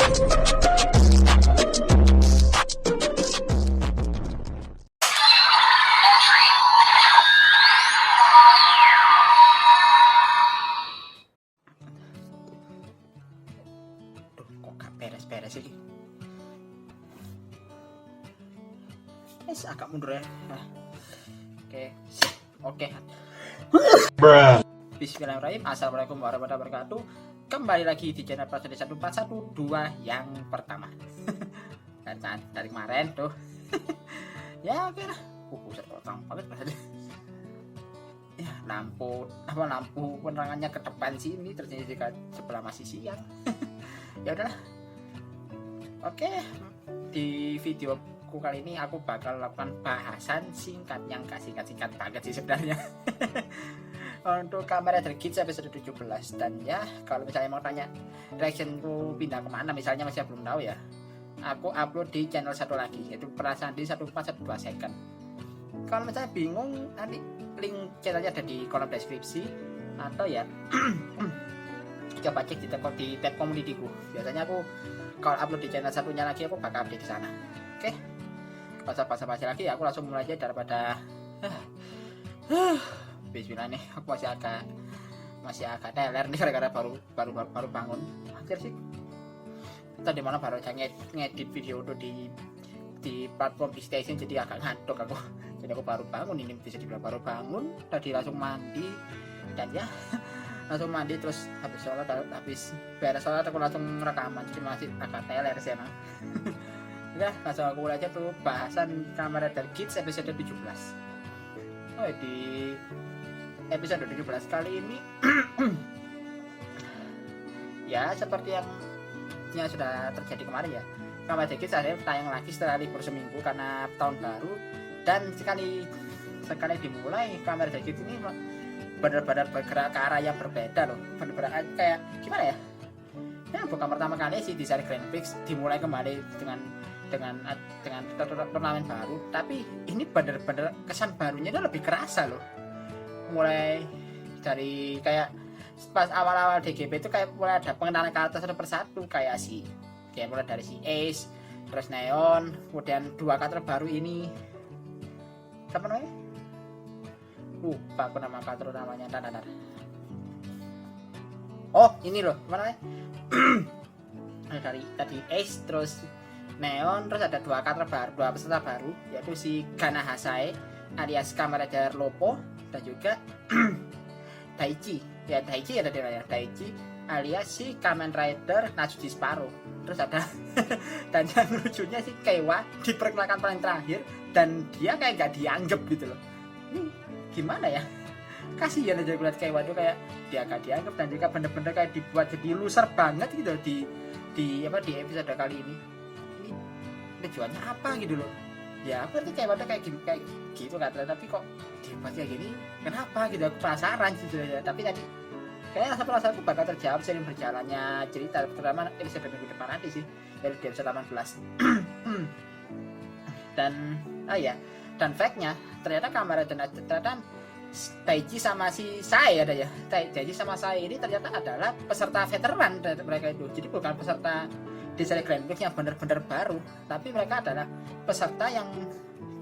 Kok gak beres-beres ini. Agak mundur ya. Nah. Oke. Bismillahirrahmanirrahim. Assalamualaikum warahmatullahi wabarakatuh. Kembali lagi di channel Prasojo 1412 yang pertama. Dan dari kemarin tuh. Ya oke lah. Buset terang banget rasanya. Ya lampu penerangannya ke depan sini, ternyata sebelah masih siang. Ya udahlah. Oke, di videoku kali ini aku bakal lakukan bahasan singkat yang gak singkat banget sih sebenarnya. Untuk Kamen Rider Kids episode 17. Dan ya kalau misalnya mau tanya reactionku pindah kemana misalnya masih belum tahu ya, aku upload di channel satu lagi yaitu Perasaan di 1412 second. Kalau misalnya bingung, nanti link channelnya ada di kolom deskripsi atau ya coba cek di tab communityku. Biasanya aku kalau upload di channel satunya lagi aku bakal update di sana. Oke. Kalau basa-basi lagi aku langsung mulai aja daripada bismillah nih. Aku masih agak teler nih gara-gara baru bangun. Hampir sih. Tadi mana baru aja ngedit video itu di platform di station, jadi agak ngantuk aku. Jadi aku baru bangun, ini bisa dibilang baru bangun. Tadi langsung mandi dan ya langsung mandi, terus habis sholat, habis beres sholat aku langsung rekaman, jadi masih agak teler sih emang. Ya langsung aku mulai aja tuh bahasan Kamen Rider Kids episode 17. Di episode 17 kali ini ya seperti yang sudah terjadi kemarin ya, Kamen Rider Kids akhirnya tayang lagi setelah libur seminggu karena tahun baru. Dan sekali dimulai Kamen Rider Kids ini benar-benar bergerak ke arah yang berbeda loh. Benar-benar kayak gimana ya? Ya bukan pertama kali sih di seri Grand Prix dimulai kembali dengan turnamen baru, tapi ini benar-benar kesan barunya itu lebih kerasa loh. Mulai dari kayak pas awal-awal DGP itu kayak mulai ada pengenalan karakter satu persatu, kayak mulai dari si Ace, terus Neon, kemudian dua karakter baru ini. Apa namanya? Lupa aku nama karakter namanya. Ntar. Oh ini loh, apa namanya? Dari tadi Ace, terus Neon, terus ada dua peserta baru, yaitu si Gana Hasae alias Kamen Rider Lopo, dan juga Daichi alias si Kamen Rider Natsuki Sparrow. Terus ada dan yang lucunya si Keiwa diperkenalkan paling terakhir dan dia kayak gak dianggap gitu loh. Ini gimana ya, kasihan aja lihat Keiwa tuh kayak dia gak dianggap dan juga bener-bener kayak dibuat jadi loser banget gitu di episode kali ini. Tujuannya apa gitu loh ya, aku ngerti kayak gitu katanya, tapi kok dibuat kayak gini kenapa gitu, aku penasaran gitu ya. Tapi tadi kayaknya rasa-aku bakal terjawab sering berjalannya cerita, terutama episode minggu depan nanti sih, dari episode 18. Dan fact-nya ternyata Kamen Rider Daichi sama si Sai ada ya. Daichi sama Sai ini ternyata adalah peserta veteran dari mereka itu. Jadi bukan peserta di seri Grand Prix yang benar-benar baru, tapi mereka adalah peserta yang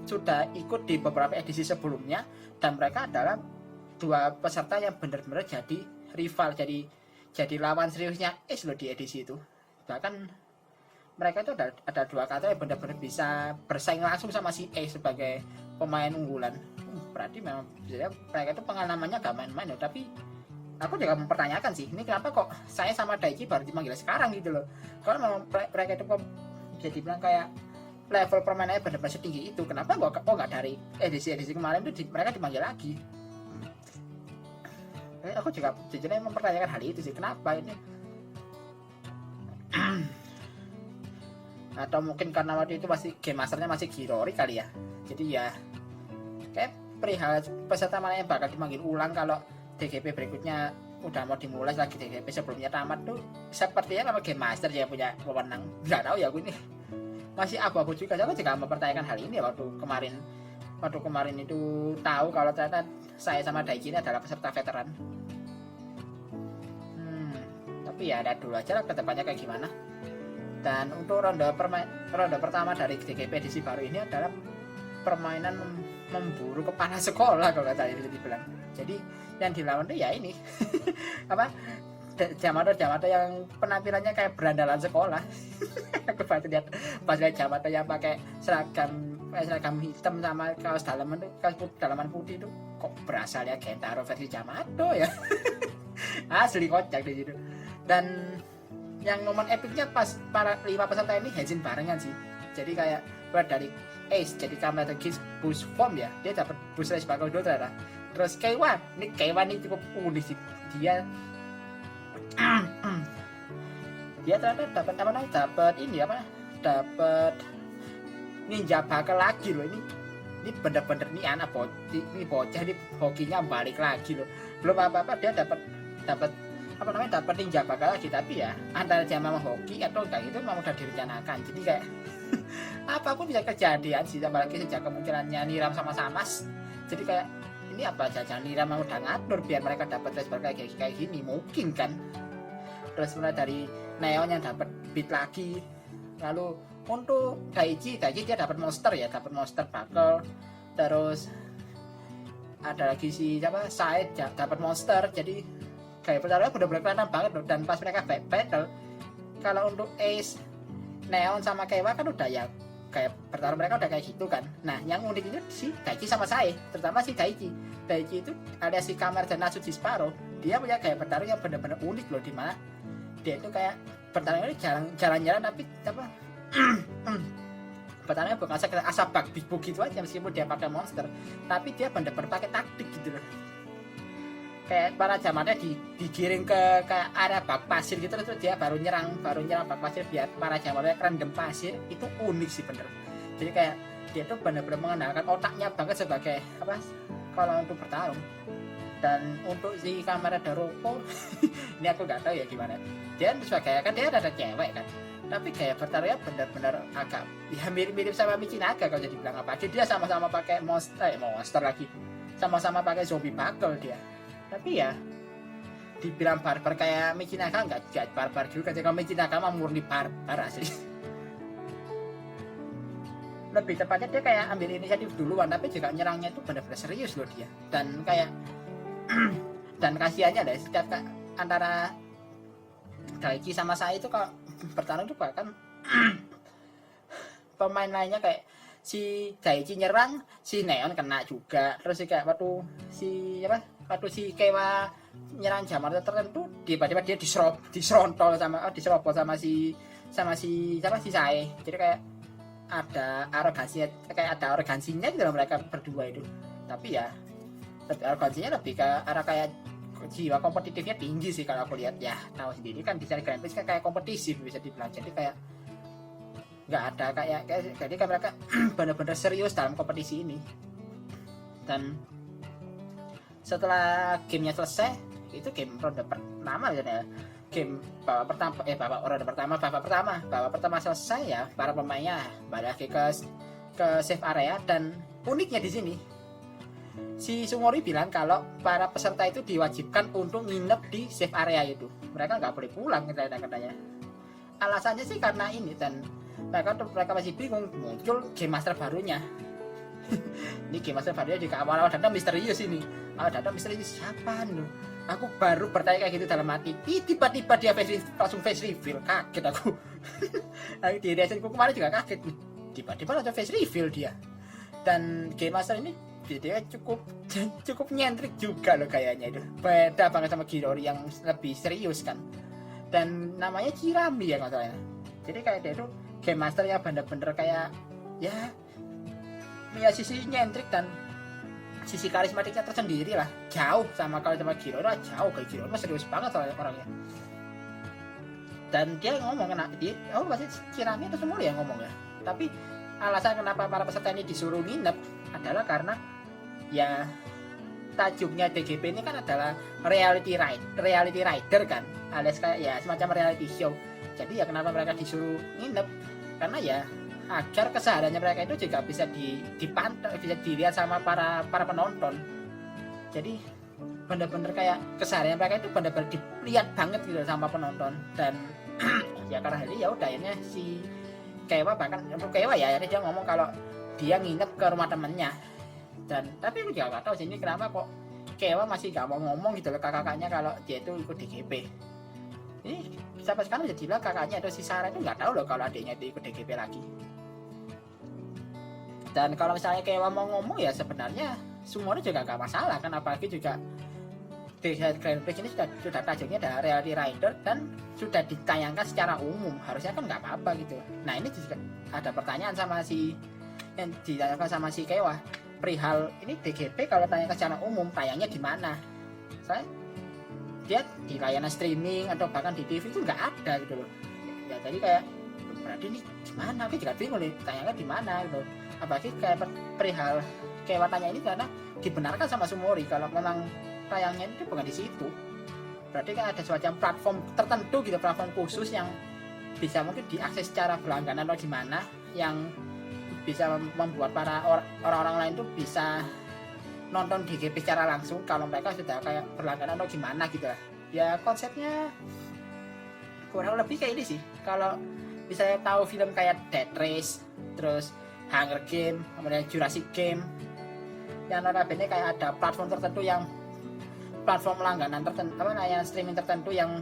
sudah ikut di beberapa edisi sebelumnya, dan mereka adalah dua peserta yang benar-benar jadi rival, jadi lawan seriusnya Ace loh di edisi itu. Bahkan mereka itu ada dua kata yang benar-benar bisa bersaing langsung sama si Ace sebagai pemain unggulan. Berarti memang mereka itu pengalamannya gak main-main ya. Tapi aku juga mempertanyakan sih, ini kenapa kok saya sama Daichi baru dipanggil sekarang gitu loh. Kalau memang mereka itu jadi bilang kayak level permainannya benar-benar setinggi itu, kenapa kok nggak dari edisi kemarin itu mereka dipanggil lagi? Aku juga jujurnya mempertanyakan hal itu sih, kenapa ini? Atau mungkin karena waktu itu game masternya masih Girori kali ya. Jadi ya kayak perihal peserta mana yang bakal dipanggil ulang kalau DGP berikutnya udah mau dimulai lagi. DGP sebelumnya tamat tuh sepertinya memang game master yang punya wewenang. Nggak tahu ya, aku ini masih abu-abu juga. Aku juga mempertanyakan hal ini waktu kemarin itu tahu kalau ternyata saya sama Daichi ini adalah peserta veteran. Tapi ya lihat dulu aja lah kedepannya kayak gimana. Dan untuk ronde pertama dari DGP edisi baru ini adalah permainan memburu kepala sekolah kalau tadi bisa dibilang. Jadi yang dilawan tuh ya ini apa, Jamato yang penampilannya kayak berandalan sekolah. Aku pas lihat Jamato yang pakai seragam hitam sama kaos dalaman putih itu, kok berasal ya Gentaro versi Jamato ya. Asli kocak di situ. Dan yang momen epicnya pas para 5 peserta ini henshin barengan sih. Jadi kayak dari Ace jadi Kamen Rider Geats Boost Form ya, dia dapat boost race bakal dua ternyata. Terus Keiwa ini cukup unik sih. Dia ternyata dapat ninja bakal lagi loh ini bener-bener nih anak bocah ini hokinya balik lagi loh. Belum apa-apa dia dapat ninja bakal lagi, tapi ya antara dia memang hoki atau enggak itu memang udah direncanakan. Jadi kayak apapun bisa kejadian sih, apalagi sejak kemunculannya Niram sama Samas. Jadi kayak ini apa jajan Niram mau udah ngatur biar mereka dapat resper kayak gini mungkin kan. Terus mulai dari Neon yang dapat beat lagi, lalu untuk Daichi dia dapat monster bakal. Terus ada lagi si Said dapat monster. Jadi kayak pertarungan bener-bener kelihatan banget loh. Dan pas mereka battle, kalau untuk Ace, Neon sama Keiwa kan udah ya kayak pertarungan mereka udah kayak gitu kan. Nah yang unik itu si Daichi sama Sae, terutama si Daichi itu alias si Kamar dan Natsuki Sparrow. Dia punya kayak pertarungan yang bener-bener unik loh, dimana dia itu kayak pertarungan ini jalan-jalan tapi pertarungannya bukan asal bug big book gitu aja, meskipun dia pakai monster, tapi dia bener-bener pakai taktik gitu loh. Kayak para jamannya digiring ke area bak pasir gitu, terus dia baru nyerang bak pasir biar para jamannya kerendam pasir. Itu unik sih bener. Jadi kayak dia tuh bener-bener mengenalkan otaknya banget sebagai apa kalau untuk bertarung. Dan untuk si Kamera Daroko ini aku nggak tahu ya gimana. Dia sebagai kan dia ada cewek kan, tapi kayak bertarungnya bener-bener agak ya mirip-mirip sama Michinaga kalau jadi bilang apa. Dia sama-sama pakai monster lagi, sama-sama pakai zombie buckle dia. Tapi ya dibilang barbar kayak Michinaga enggak barbar juga. Kalau Michinaga mah murni barbar asli. Lebih tepatnya dia kayak ambil inisiatif duluan, tapi juga nyerangnya itu benar-benar serius loh dia. Dan kayak dan kasihannya deh setiap antara Daichi sama saya itu kalau bertarung tuh bahkan pemain lainnya kayak si Daichi nyerang, si Neon kena juga. Terus kayak waktu si Keiwa nyerang Jamato tertentu, tiba-tiba dia diserobot sama si Sae. Jadi kayak ada arogansinya gitu loh mereka berdua itu. Tapi ya arogansinya lebih ke arah kayak jiwa kompetitifnya tinggi sih kalau aku lihat ya. Tahu sendiri kan di seri Grand Prix kan kayak kompetitif bisa dibilang. Jadi kayak nggak ada jadi kan mereka benar-benar serius dalam kompetisi ini. Dan setelah gamenya selesai, itu game ronde pertama ya, game babak pertama selesai ya, para pemainnya balik lagi ke save area. Dan uniknya di sini si Sumori bilang kalau para peserta itu diwajibkan untuk nginep di save area itu, mereka nggak boleh pulang katanya. Alasannya sih karena ini, dan mereka masih bingung, muncul game master barunya. Ini game master barunya juga awal-awal datang misterius ini. Siapa nih? Aku baru bertanya kayak gitu dalam hati. Tiba-tiba dia langsung face reveal, kaget aku. Di reaction kemarin juga kaget. Tiba-tiba langsung face reveal dia. Dan game master ini dia cukup nyentrik juga loh kayaknya itu. Beda banget sama Girori yang lebih serius kan. Dan namanya Kirami ya nggak salah. Jadi kayak dia itu game master yang bener-bener kayak ya punya sisi nyentrik dan sisi karismatiknya tersendiri lah. Jauh sama Girori, jauh. Kayak Girori mah serius banget soalnya orangnya. Dan dia ngomong pasti Kirami itu semua yang ngomong ya. Tapi alasan kenapa para peserta ini disuruh nginep adalah karena ya tajuknya DGP ini kan adalah reality rider kan, alias kayak ya semacam reality show. Jadi ya kenapa mereka disuruh nginep, karena ya agar kesehariannya mereka itu juga bisa dipantau, bisa dilihat sama para penonton. Jadi benar-benar kayak keseharian mereka itu benar-benar dilihat banget gitu sama penonton. Dan ya karena ini ya udah akhirnya si Kewa bahkan untuk Kewa ya akhirnya dia ngomong kalau dia nginep ke rumah temennya. Dan tapi aku juga gak tahu sih ini kenapa kok Kewa masih gak mau ngomong gitu loh kakaknya kalau dia itu ikut DGP. Ini sampai sekarang jadi bilang kakaknya atau si Sarah itu nggak tahu loh kalau adiknya itu ikut DGP lagi. Dan kalau misalnya Kewa mau ngomong ya sebenarnya semuanya juga nggak masalah kan, apalagi juga di Grand Prix ini sudah tajuknya ada reality rider dan sudah ditayangkan secara umum, harusnya kan nggak apa-apa gitu. Nah ini juga ada pertanyaan sama si yang ditanyakan sama si Kewa perihal ini DGP kalau tayangkan secara umum tayangnya di mana? Saya dia di layanan streaming atau bahkan di TV itu nggak ada gitu loh ya, jadi kayak berarti ini gimana, aku juga bingung nih tayangnya di mana gitu. Apalagi kayak perihal Kewa tanya ini karena dibenarkan sama Sumori kalau memang tayangnya itu bukan di situ, berarti kan ada semacam platform tertentu gitu, platform khusus yang bisa mungkin diakses secara berlangganan atau gimana yang bisa membuat para orang-orang lain tuh bisa nonton DGP secara langsung kalau mereka sudah kayak berlangganan atau gimana gitu lah. Ya konsepnya kurang lebih kayak ini sih. Kalau misalnya tahu film kayak Death Race, terus Hunger Game, kemudian Jurassic Game, yang notabene kayak ada platform tertentu yang platform langganan tertentu, yang streaming tertentu yang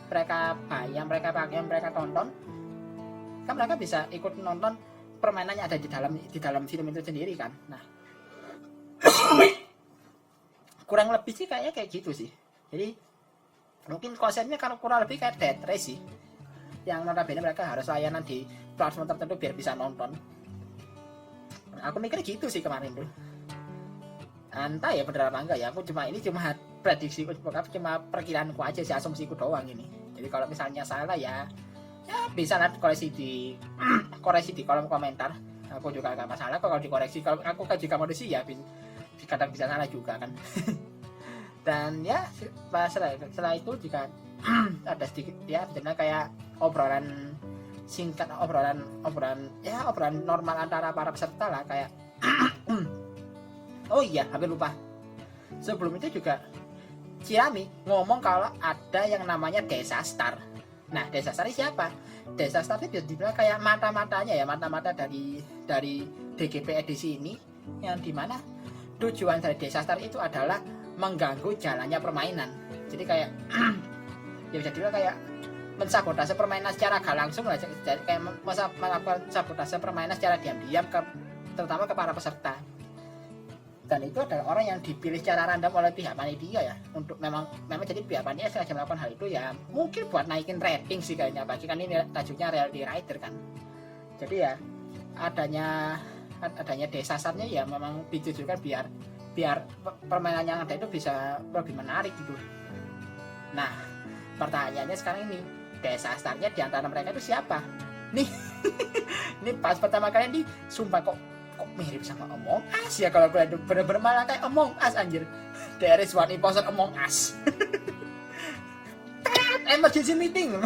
mereka bayar, yang mereka tonton, kan mereka bisa ikut nonton permainan yang ada di dalam film itu sendiri kan. Nah kurang lebih sih kayaknya kayak gitu sih. Jadi mungkin konsepnya kalau kurang lebih kayak Death Race sih, yang notabene mereka harus layanan di platform tertentu biar bisa nonton. Nah, aku mikir gitu sih kemarin tuh. Entah ya bener apa enggak ya, aku cuma prediksi, cuma perkiraanku aja sih, asumsiku doang ini. Jadi kalau misalnya salah ya bisa nanti koreksi di kolom komentar. Aku juga gak masalah kalau dikoreksi, kalau aku kan juga manusia ya kadang bisa salah juga kan. Dan ya setelah itu juga ada sedikit ya sebenarnya kayak obrolan singkat, obrolan normal antara para peserta lah kayak oh iya hampir lupa, sebelum itu juga Ciami ngomong kalau ada yang namanya Desa Star. Nah Desa Star ini siapa? Desa Star itu bisa dibilang kayak mata-mata dari DGP edisi ini, yang dimana tujuan dari Desa Star itu adalah mengganggu jalannya permainan. Jadi kayak ya bisa dibilang kayak mensabotase permainan secara gak langsung lah, jadi kayak melakukan sabotase permainan secara diam-diam terutama ke para peserta. Dan itu adalah orang yang dipilih secara random oleh pihak panitia ya, untuk memang jadi pihak panitia sengaja melakukan hal itu ya mungkin buat naikin rating sih kayaknya, bagi kan ini tajuknya reality rider kan. Jadi ya adanya Desa Starnya ya memang ditujukan biar permainan yang ada itu bisa lebih menarik gitu. Nah pertanyaannya sekarang ini, Desa Starnya diantara mereka itu siapa nih? Ini pas pertama kali nih sumpah kok mirip sama Among Us ya, kalau gue bener-bener malah kayak Among Us anjir. There is one imposter Among Us. Emergency meeting.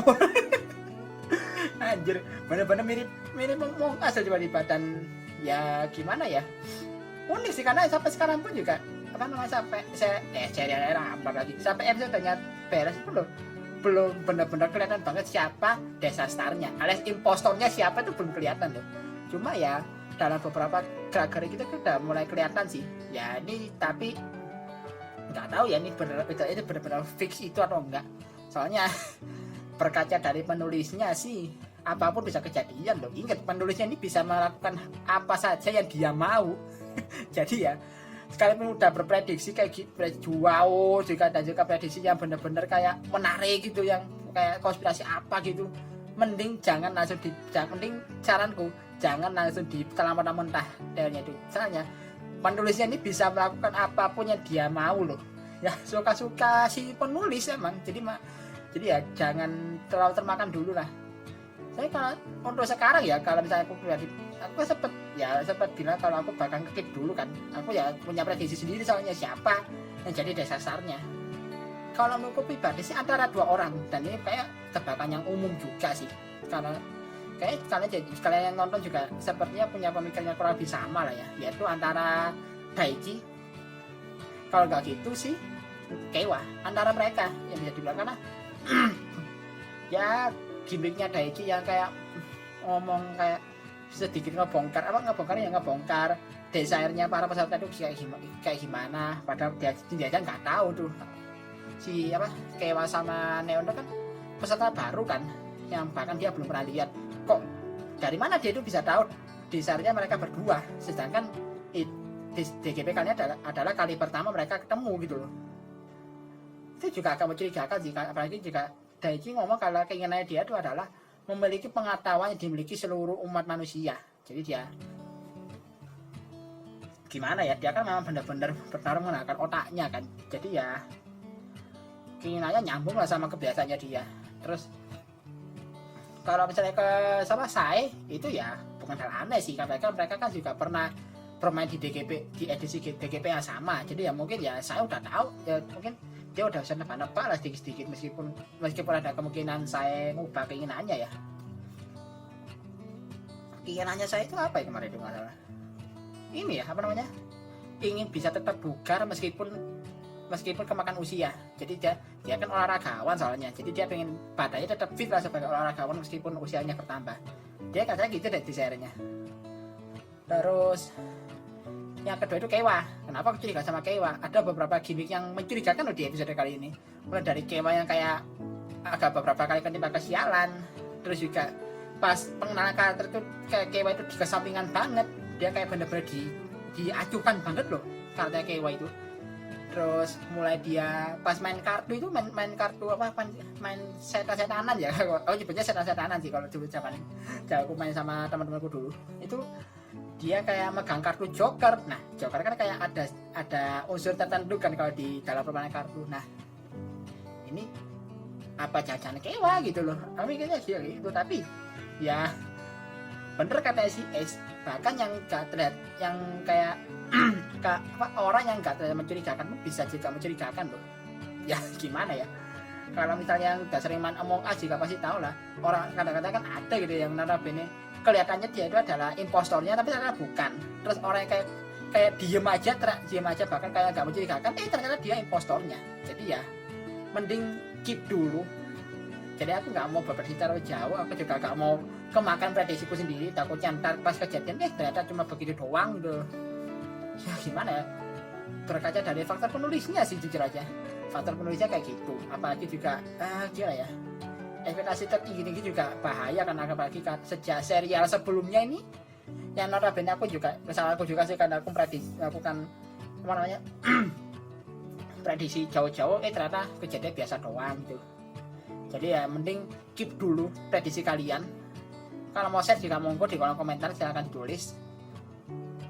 Anjir, bener-bener mirip Among Us aja di badan. Ya gimana ya, unik sih karena sampai sekarang pun juga sampai sampai episode-nya beres itu belum benar-benar kelihatan banget siapa Desa Starnya, alias impostornya siapa itu belum kelihatan loh. Cuma ya dalam beberapa gerak-gerik itu udah mulai kelihatan sih ya ini, tapi nggak tahu ya ini benar-benar fix itu atau enggak, soalnya berkaca dari penulisnya sih apapun bisa kejadian loh. Ingat penulisnya ini bisa melakukan apa saja yang dia mau. Jadi ya sekalipun udah berprediksi kayak gitu wow juga, dan juga prediksi yang benar-benar kayak menarik gitu, yang kayak konspirasi apa gitu, mending saranku jangan langsung ditelan mentah teorinya itu. Soalnya penulisnya ini bisa melakukan apapun yang dia mau loh ya, suka-suka si penulis emang. Jadi ya jangan terlalu termakan dulu lah. Saya kalau untuk sekarang ya, kalau misalnya aku sempat bilang kalau aku bakal ngekip dulu kan, aku ya punya prediksi sendiri soalnya siapa yang jadi Desa Starnya. Kalau menurutku pribadi sih antara dua orang, dan ini kayak tebakan yang umum juga sih, karena kayak kalian yang nonton juga sepertinya punya pemikiran yang kurang lebih sama lah ya, yaitu antara Daiji, kalau nggak gitu sih Kewa, antara mereka yang bisa dibilang karena ya gimmicknya Daichi yang kayak ngomong kayak sedikit ngebongkar desainnya para peserta itu kayak gimana, padahal dia aja nggak tahu tuh si Kewa sama Neon kan peserta baru kan, yang bahkan dia belum pernah lihat, kok dari mana dia itu bisa tahu desainnya mereka berdua, sedangkan DGP kali ini adalah kali pertama mereka ketemu gitu loh. Itu juga akan mencurigakan sih, apalagi jika Daichi ngomong kalau keinginannya dia itu adalah memiliki pengetahuan yang dimiliki seluruh umat manusia. Jadi dia gimana ya, dia kan memang benar-benar bertarung menggunakan otaknya kan, jadi ya keinginannya nyambung lah sama kebiasaannya dia. Terus kalau misalnya ke sama Sae itu ya bukan hal aneh sih, karena mereka kan juga pernah bermain di DGP, di edisi DGP yang sama, jadi ya mungkin ya saya udah tahu ya, mungkin dia udah bisa nebak-nebak lah sedikit-sedikit, meskipun ada kemungkinan saya ngubah keinginannya ya. Keinginannya saya itu apa ya kemarin itu masalah ini ya, apa namanya, ingin bisa tetap bugar meskipun kemakan usia. Jadi dia kan olahragawan soalnya, jadi dia pengen badannya tetap fit lah sebagai olahragawan meskipun usianya bertambah. Dia katanya gitu deh desainnya. Terus yang kedua itu Kewa. Kenapa aku curiga sama Kewa? Ada beberapa gimmick yang mencurigakan loh di episode kali ini. Mulai dari Kewa yang kayak agak beberapa kali ketimpa kesialan. Terus juga pas pengenalan karakter itu kayak Kewa itu dikesampingan banget. Dia kayak bener-bener diacukan banget loh karakter Kewa itu. Terus mulai dia pas main kartu itu main kartu main setan-setanan ya. Aku nyebutnya setan-setanan sih kalau dulu zaman aku main sama teman-temanku dulu. Itu dia kayak megang kartu Joker. Nah, Joker kan kayak ada unsur tertentu kan kalau di dalam permainan kartu. Nah, ini apa jajan Kewa gitu loh. Kami mikirnya sih gitu, tapi ya bener kata si S, bahkan yang gak terlihat, yang kayak orang yang gak terlihat mencurigakan bisa juga mencurigakan loh. Ya gimana ya, kalau misalnya udah sering main Among Us juga pasti tahu lah, orang kadang-kadang kan ada gitu yang notabene kelihatannya dia itu adalah impostornya tapi ternyata bukan. Terus orang yang kayak diem aja bahkan kayak gak mencurigakan, ternyata dia impostornya. Jadi ya mending keep dulu. Jadi aku gak mau berprediksi terlalu jauh, aku juga gak mau kemakan prediksiku sendiri, takutnya ntar pas kejadian ternyata cuma begitu doang gitu. Ya gimana ya, berkaca dari faktor penulisnya sih jujur aja, faktor penulisnya kayak gitu. Apalagi juga gimana ya, ekspektasi tertinggi juga bahaya, karena apalagi kan sejak serial sebelumnya ini yang notabene aku juga sih, karena aku melakukan apa namanya prediksi jauh-jauh, ternyata kejadian biasa doang gitu. Jadi ya mending keep dulu prediksi kalian. Kalau mau share juga monggo di kolom komentar, silahkan ditulis,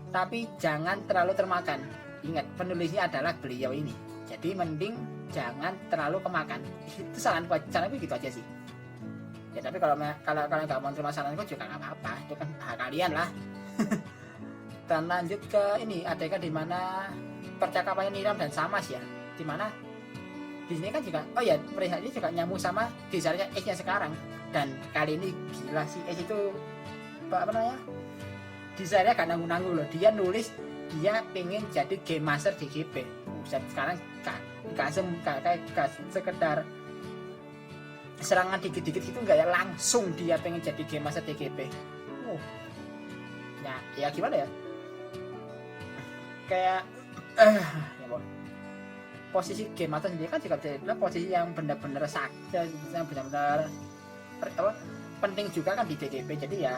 tapi jangan terlalu termakan. Ingat, penulisnya adalah beliau ini, jadi mending jangan terlalu kemakan. Itu saranku gitu aja sih ya. Tapi kalau kalian nggak mau terima saranku juga nggak apa-apa, itu kan hak kalian lah. Dan lanjut ke ini, adegan dimana percakapannya Niram dan Samas ya, dimana di sini kan juga perihal ini juga nyambung sama desainnya Ace nya sekarang. Dan kali ini gila sih Ace itu apa namanya, desainnya gak nanggung-nanggung loh. Dia nulis dia pengen jadi game master DGP. Sekarang gak sekedar serangan dikit-dikit itu, enggak ya, langsung dia pengen jadi game master DGP. Ya gimana ya, kayak ya boh, posisi game master sendiri kan juga bisa posisi yang benar-benar sakti, yang benar-benar penting juga kan di DGP. Jadi ya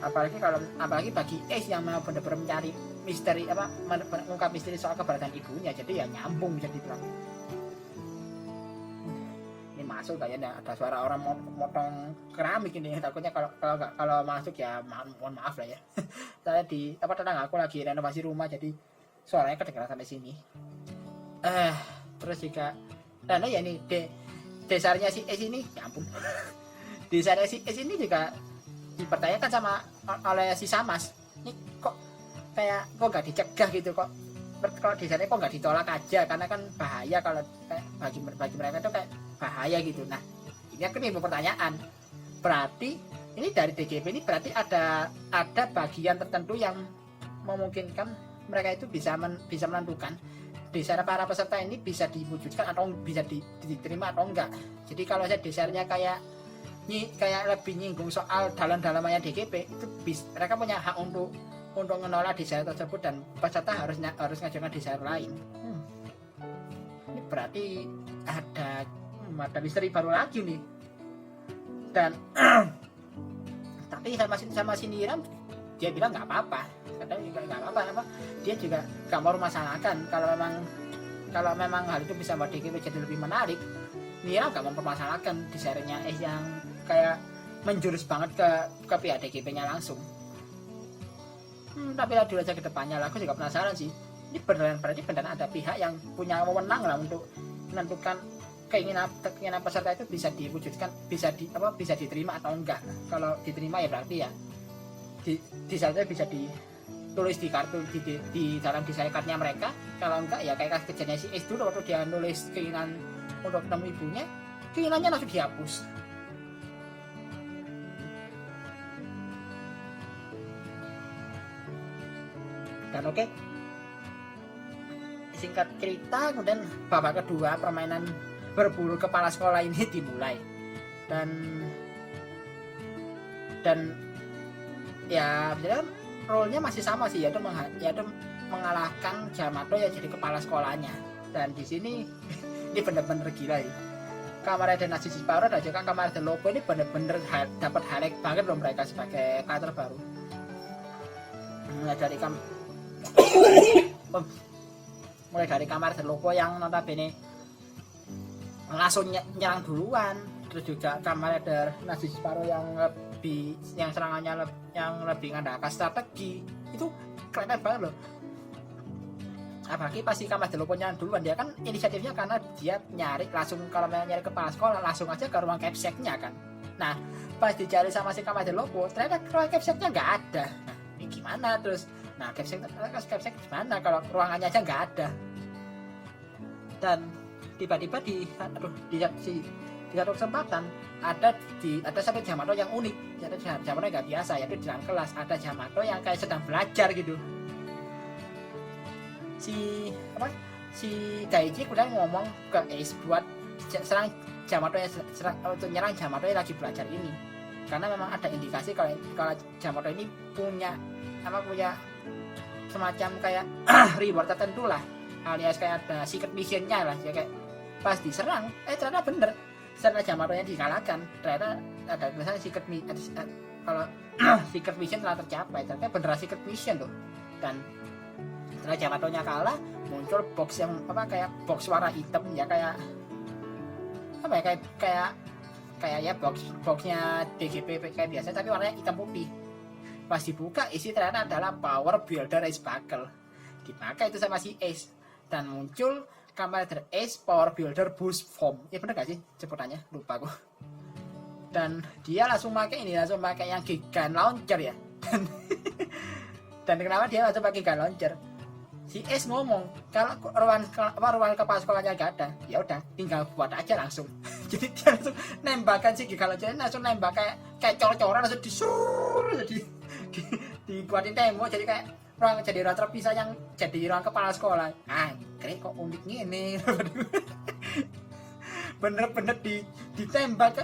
apalagi bagi Ace yang mau benar-benar mencari misteri, mengungkap misteri soal keberadaan ibunya, jadi ya nyambung bisa dibilang. Ini masuk kayaknya ada suara orang motong keramik ini, takutnya kalau masuk ya mohon maaf lah ya. Saya di tetangga aku lagi renovasi rumah, jadi suaranya kedengaran sampai sini. Terus juga dan ya ini desainnya si Ace ini, ya ampun. Desainnya si Ace ini juga dipertanyakan oleh si Samas. Ini kok gak dicegah gitu, kok desainnya kok gak ditolak aja, karena kan bahaya kalau bagi mereka itu kayak bahaya gitu. Nah, ini aku nih pertanyaan. Berarti ini dari DGP ini berarti ada bagian tertentu yang memungkinkan mereka itu bisa menentukan desain para peserta ini bisa diwujudkan atau bisa diterima atau enggak. Jadi kalau saya desainnya kayak kayak lebih nyinggung soal dalam-dalamannya DGP, itu mereka punya hak untuk menolak desainer tersebut dan peserta harus ngajukan desainer lain. Ini berarti ada misteri baru lagi nih. Dan tapi sama si Niram dia bilang nggak apa-apa, katanya juga nggak apa-apa, dia juga nggak mau masalahkan kalau memang hal itu bisa membuat DGP jadi lebih menarik. Niram nggak mempermasalahkan desainernya yang kayak menjurus banget ke pihak DGP-nya langsung. Tapi lah dulu aja ke depannya lah, aku juga penasaran sih. Ini berarti beneran ada pihak yang punya wewenang lah untuk menentukan keinginan peserta itu bisa diwujudkan, bisa diterima atau enggak. Kalau diterima ya berarti ya desainnya bisa ditulis di kartu di dalam desain cardnya mereka. Kalau enggak ya kayak kejadian si S dulu waktu dia nulis keinginan untuk ketemu ibunya, keinginannya langsung dihapus. Dan oke, singkat cerita, kemudian babak kedua permainan berburu kepala sekolah ini dimulai. Dan ya sebenarnya role-nya masih sama sih, yaitu mengalahkan Yamato yang jadi kepala sekolahnya. Dan di sini ini bener-bener gila ya. Kamarade Nashijiparou dan juga Kamarade Lopo ini bener-bener dapat highlight banget loh mereka sebagai karakter baru. Mulai dari Kamarade Lopo yang notabene langsung nyerang duluan, terus juga Kamarade Nashijiparou yang serangannya yang lebih ngandalkan strategi, itu keren banget loh. Apalagi pasti Kamarade Lopo nyerang duluan, dia kan inisiatifnya karena dia nyari langsung, kalau nyari kepala sekolah langsung aja ke ruang capsek-nya kan. Nah pas dicari sama si Kamarade Lopo ternyata ruang capsek-nya nggak ada. Nah ini gimana terus? Nah capsek gimana kalau ruangannya aja nggak ada? Dan tiba-tiba di satu kesempatan ada satu Yamato yang unik, ada Yamato yang nggak biasa, yaitu di dalam kelas ada Yamato yang kayak sedang belajar gitu. Si Daichi kemudian ngomong ke Ace buat serang Yamato untuk nyerang Yamato yang lagi belajar ini, karena memang ada indikasi kalau Yamato ini punya semacam kayak reward tertentu lah, alias kayak ada secret mission-nya lah ya, kayak pas diserang ternyata bener setelah Yamato-nya dikalahkan, ternyata ada tulisan secret mission, kalau secret mission telah tercapai, ternyata beneran secret mission tuh. Dan setelah Yamato-nya kalah muncul box yang kayak box warna hitam ya, kayak ya boxnya DGP kayak biasa tapi warnanya hitam putih. Pas dibuka isi ternyata adalah Power Builder Ace Buckle, dipakai itu sama si Ace dan muncul Kamarade Ace Power Builder Boost Form. Ya bener gak sih sebutannya? Lupa aku. Dan dia langsung pakai yang Gigan Launcher ya. Dan kenapa dia langsung pakai Gigan Launcher? Si Ace ngomong kalau ruangan kepala sekolahnya gak ada, ya udah tinggal buat aja langsung. Jadi dia langsung nembakan si Gigan Launcher, langsung nembak kayak cor-coran, langsung disuruh dibuatin tembok, jadi kayak ruang terpisah yang jadi ruang kepala sekolah. Keren kok uniknya ini. Bener-bener ditembak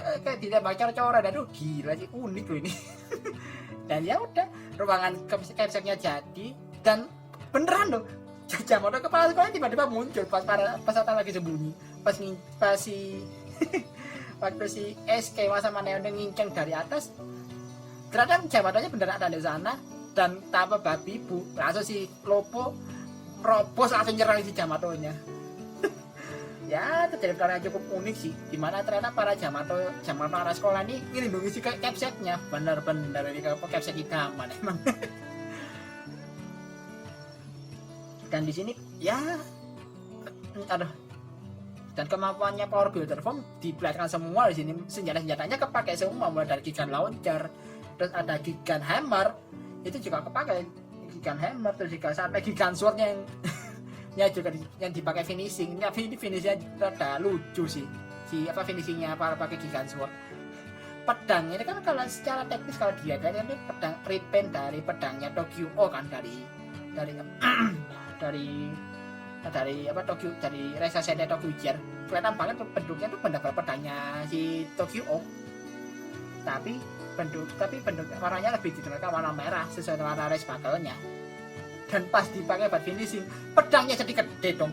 cor-coran. Aduh gila sih, unik loh ini. Dan ya udah ruangan capsek-nya jadi, dan beneran loh Yamato kepala sekolah tiba-tiba muncul pas para peserta lagi sembunyi, pas waktu si SK sama Neon nginceng dari atas, ternyata Yamato-nya beneran ada di sana. Dan tanpa babi bu, langsung si Lopo robos langsung nyerang si Yamato-nya. Ya itu jadi karena cukup unik sih, dimana ternyata para Yamato para sekolah ini ngelindungi si capsek-nya, bener-bener ini capsek idaman emang. Dan di sini ya dan kemampuannya Power Builder Form diperlihatkan semua di sini. Senjatanya kepakai semua, mulai dari Gigan Launcher, terus ada Gigan Hammer itu juga kepakai, Gigan Hammer, terus juga sampai Gigan Sword yang juga yang dipakai finishing. Ini finishingnya rada lucu sih, finishingnya pakai Gigan Sword. Pedang ini kan kalau secara teknis kalau dia ini pedang repaint dari pedangnya Tokyo kan, dari Tokyo, dari Reisha Sensei Tokyo Gear. Kelihatan banget bentuknya tuh benar-benar pedangnya si Tokyo. tapi bentuk warnanya lebih ditentukan warna merah sesuai warna race battle-nya. Dan pas dipakai buat finishing, pedangnya jadi gede dong.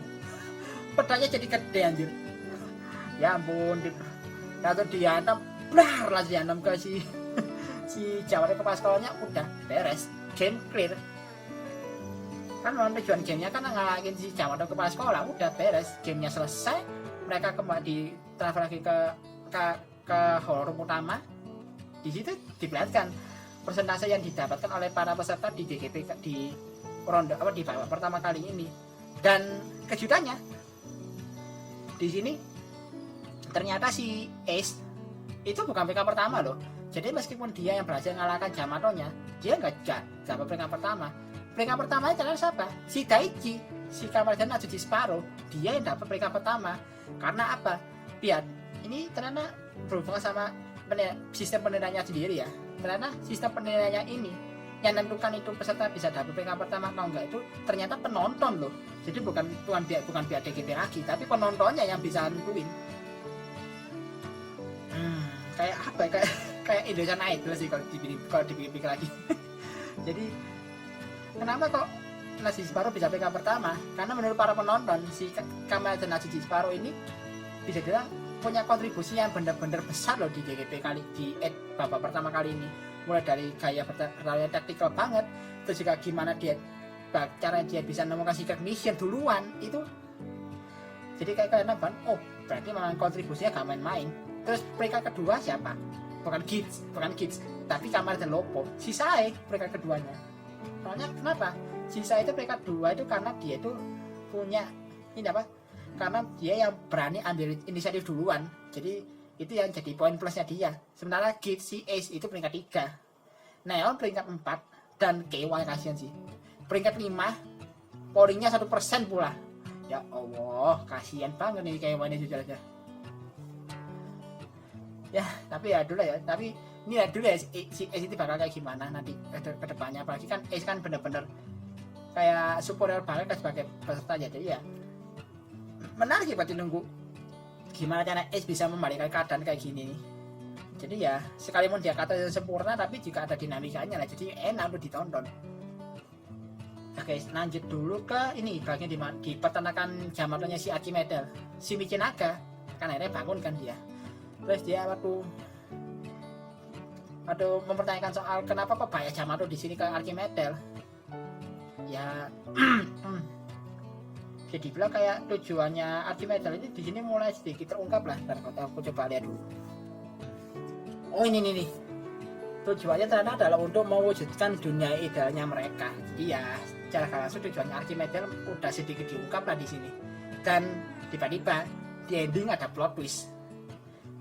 Pedangnya jadi gede anjir. Ya ampun, lalu dihantam, blar lah dihantam ke si Jamato kepala sekolahnya, udah beres, game clear. Kan tujuan gamenya kan ngalahin si Jamato kepala sekolah, udah beres, gamenya selesai. Mereka kembali travel lagi ke hall room utama. Di situ diperlihatkan persentase yang didapatkan oleh para peserta di GGP di ronde di babak pertama kali ini. Dan kejutannya di sini ternyata si Ace itu bukan peringkat pertama loh. Jadi meskipun dia yang berhasil mengalahkan Jamatonya, dia nggak dapat peringkat pertama. Peringkat pertamanya ternyata siapa? Si Daichi, si Kamarden Natsuji Sparrow. Dia yang dapat peringkat pertama. Karena apa? Biar ini ternyata berhubungan sama sistem penilaiannya sendiri ya. Ternyata sistem penilaiannya ini yang menentukan itu peserta bisa dapat peringkat pertama atau enggak itu ternyata penonton loh. Jadi bukan pihak DGP lagi, tapi penontonnya yang bisa nentuin. Kayak apa ya? Kayak Indonesian Idol sih kalau dipikir lagi. Jadi kenapa kok Natsuji Sparrow bisa peringkat pertama? Karena menurut para penonton si Kamarden Natsuji Sparrow ini bisa bilang punya kontribusi yang benar-benar besar loh di GGP kali di babak pertama kali ini. Mulai dari gaya taktikal banget, terus juga gimana cara dia bisa menemukan secret mission duluan itu. Jadi kayak kalian nonton, oh berarti memang kontribusinya gak main-main. Terus peringkat kedua siapa? Bukan Kids, tapi Kamarden Lopo. Si Sae peringkat keduanya. Soalnya kenapa? Si Sae itu peringkat kedua itu karena dia itu punya ini apa? Karena dia yang berani ambil inisiatif duluan. Jadi itu yang jadi poin plusnya dia. Sementara Kids si Ace itu peringkat 3, Neon peringkat 4, dan KY kasihan sih peringkat 5, pollingnya 1% pula. Ya Allah, kasihan banget nih KY ini jujur aja. Ya tapi ya dulu ya, tapi ini ya dulu ya si Ace itu bakal kayak gimana nanti ke depannya. Apalagi kan Ace kan bener-bener kayak superior banget sebagai peserta ya. Jadi ya menarik ya buat nunggu gimana cara Ace bisa membalikkan keadaan kayak gini. Jadi ya sekalipun dia kata sempurna tapi juga ada dinamikanya lah, jadi enak untuk ditonton. Oke, lanjut dulu ke ini bagian di peternakan Jamatonya si Archimedel, si Michinaga kan akhirnya bangun kan dia. Terus dia waktu mempertanyakan soal kenapa kok banyak Jamato di sini ke Archimedel. Ya jadi bilang kayak tujuannya Archimedel ini di sini mulai sedikit terungkap lah. Ntar aku coba lihat dulu. Oh ini nih. Tujuannya ternyata adalah untuk mewujudkan dunia idealnya mereka. Jadi ya secara langsung tujuannya Archimedel udah sedikit diungkap lah di sini. Dan tiba-tiba di ending ada plot twist.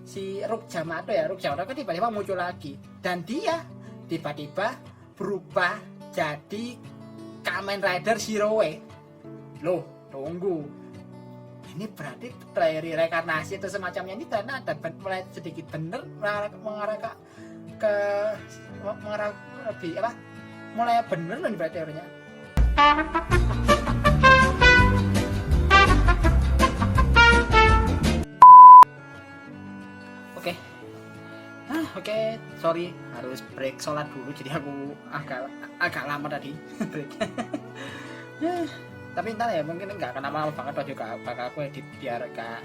Si Rook Jamato kan tiba-tiba muncul lagi. Dan dia tiba-tiba berubah jadi Kamen Rider Shiroe. Loh, tunggu. Ini berarti dari reinkarnasi atau semacamnya ini ternyata ada mulai sedikit bener mengarah lebih apa? Mulai bener nih berarti teorinya. Oke, sorry harus break sholat dulu, jadi aku agak lama tadi break. Tapi entar ya mungkin nggak akan lama banget, atau juga bakal aku edit biar gak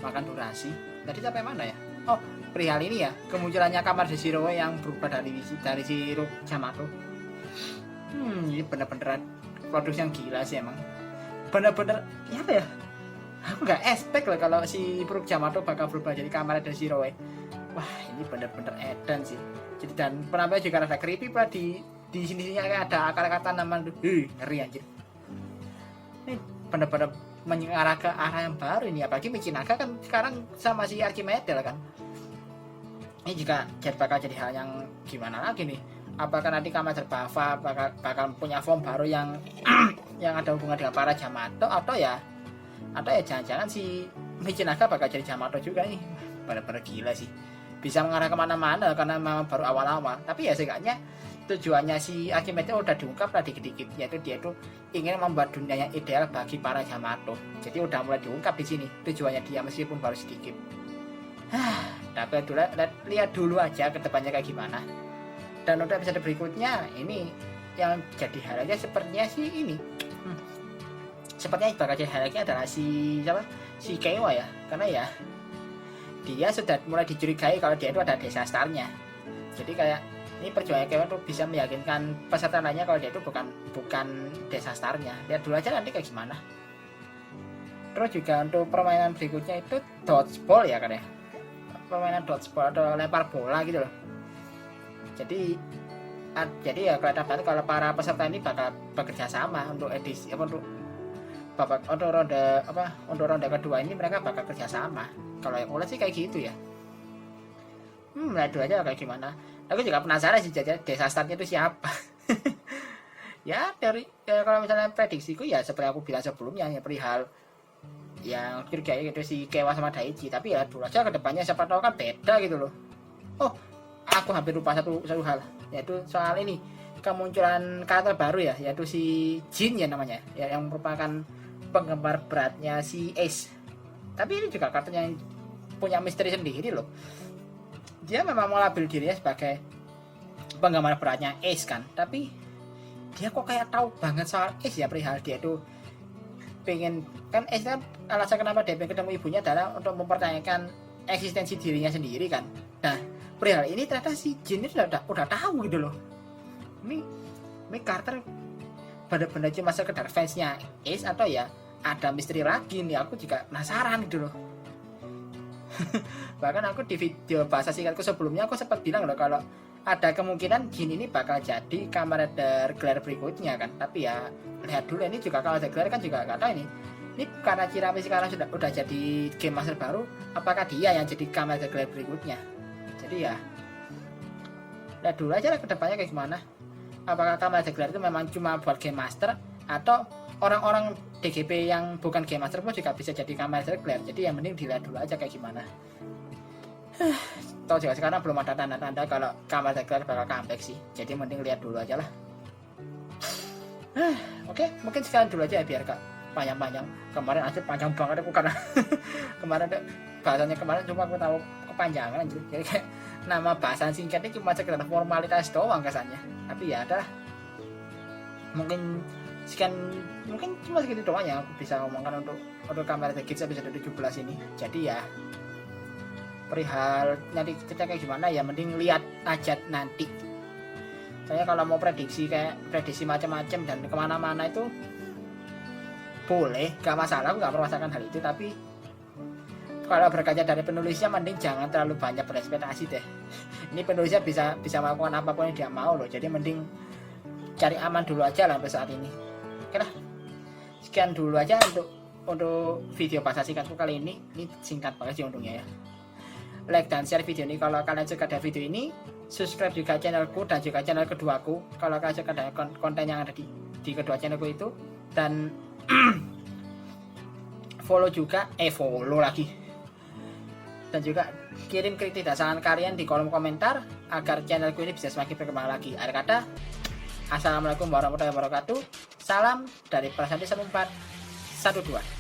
makan durasi. Tadi sampai mana ya? Oh, perihal ini ya, kemunculannya Kamarden Shiroe yang berubah dari si Rook Jamato. Ini bener-bener produksi yang gila sih emang. Bener-bener ya apa ya? Aku nggak expect loh kalau si Rook Jamato bakal berubah jadi Kamarden Shiroe. Wah, ini bener-bener edan sih. Jadi dan penampilnya juga rada creepy pula di sini ada kata-kata nama ngeri anjir. Ini bener-bener mengarah ke arah yang baru ini, apalagi Michinaga kan sekarang sama si Archimedel kan. Ini juga bakal jadi hal yang gimana lagi nih? Apakah nanti Kamarden Bava bakal punya form baru yang yang ada hubungan dengan para Jamato, atau ya jangan-jangan si Michinaga bakal jadi Jamato juga nih. Bener-bener gila sih. Bisa mengarah kemana-mana karena memang baru awal-awal. Tapi ya seenggaknya tujuannya si Archimedel udah diungkap lah dikit-dikit, yaitu dia itu ingin membuat dunia yang ideal bagi para Jamato. Jadi udah mulai diungkap di sini tujuannya dia meskipun baru sedikit. tapi lihat dulu aja ke depannya kayak gimana. Dan untuk episode berikutnya ini yang jadi highlightnya sepertinya sih ini sepertinya bakal jadi highlightnya adalah si Kewa ya, karena ya dia sudah mulai dicurigai kalau dia itu ada disasternya. Jadi kayak ini perjuangan Kewa untuk bisa meyakinkan peserta lainnya kalau dia itu bukan disasternya. Lihat dulu aja nanti kayak gimana. Terus juga untuk permainan berikutnya itu dodgeball ya kan ya, permainan dodgeball atau lempar bola gitu loh. Jadi ya kelihatan banget kalau para peserta ini bakal bekerja sama untuk edisi untuk ronde kedua ini mereka bakal kerja sama. Kalau yang mulai sih kayak gitu ya. Lihat dulu aja kayak gimana. Aku juga penasaran sih jadi disasternya itu siapa. Ya kalau misalnya prediksiku ya seperti aku bilang sebelumnya ya perihal yang kayak gitu si Kewa sama Daichi, tapi ya dulu aja kedepannya siapa tahu kan beda gitu loh. Oh, aku hampir lupa satu hal, yaitu soal ini kemunculan karakter baru ya, yaitu si Jin ya namanya ya, yang merupakan penggemar beratnya si Ace. Tapi ini juga karakter yang punya misteri sendiri loh. Dia memang melabel dirinya sebagai penggemar beratnya Ace kan, tapi dia kok kayak tahu banget soal Ace ya, perihal dia tuh pengen kan Ace kan, alasan kenapa dia pengen ketemu ibunya adalah untuk mempertanyakan eksistensi dirinya sendiri kan. Nah perihal ini ternyata si Jin itu udah tahu gitu loh. Ini karakter benar-benar cuma sekedar fansnya Ace atau ya ada misteri lagi nih, aku juga penasaran gitu loh. Bahkan aku di video bahasa singkatku sebelumnya aku sempat bilang loh kalau ada kemungkinan Jin ini bakal jadi Kamen Rider Glare berikutnya kan. Tapi ya lihat dulu, ini juga kalau ada Glare kan juga nggak tahu ini karena Kirame sekarang udah jadi Game Master baru, apakah dia yang jadi Kamen Rider Glare berikutnya. Jadi ya lihat dulu aja lah kedepannya kayak gimana. Apakah Kamen Rider Glare itu memang cuma buat Game Master, atau orang-orang DGP yang bukan Game Master pun juga bisa jadi Kamen Rider Glare. Jadi yang mending dilihat dulu aja kayak gimana. Tahu juga sekarang belum ada tanda-tanda kalau Kamen Rider Glare bakal comeback sih. Jadi mending lihat dulu aja lah. Oke, mungkin sekarang dulu aja ya biar gak panjang-panjang. Kemarin aja panjang banget aku karena kemarin bahasanya cuma aku tahu kepanjangan aja. Jadi kayak nama bahasan singkatnya cuma sekedar formalitas doang kesannya. Tapi ya adalah mungkin cuma segitu doang ya aku bisa ngomongkan untuk Kamen Rider Kids episode 17 ini. Jadi ya perihal nanti kita kayak gimana ya mending lihat aja nanti. Saya kalau mau prediksi macam-macam dan kemana-mana itu boleh, gak masalah, aku gak permasalahkan hal itu. Tapi kalau berkaca dari penulisnya mending jangan terlalu banyak berekspektasi deh. Ini penulisnya bisa melakukan apapun yang dia mau loh. Jadi mending cari aman dulu aja lah sampai saat ini. Oke lah, sekian dulu aja untuk video bahasa singkatku kali ini. Ini singkat banget sih untungnya ya. Like dan share video ini kalau kalian suka dengan video ini. Subscribe juga channelku dan juga channel keduaku kalau kalian suka dengan konten yang ada di kedua channelku itu. Dan follow lagi. Dan juga kirim kritik dan saran kalian di kolom komentar agar channelku ini bisa semakin berkembang lagi. Akhir kata, assalamualaikum warahmatullahi wabarakatuh. Salam dari Prasanti 1412.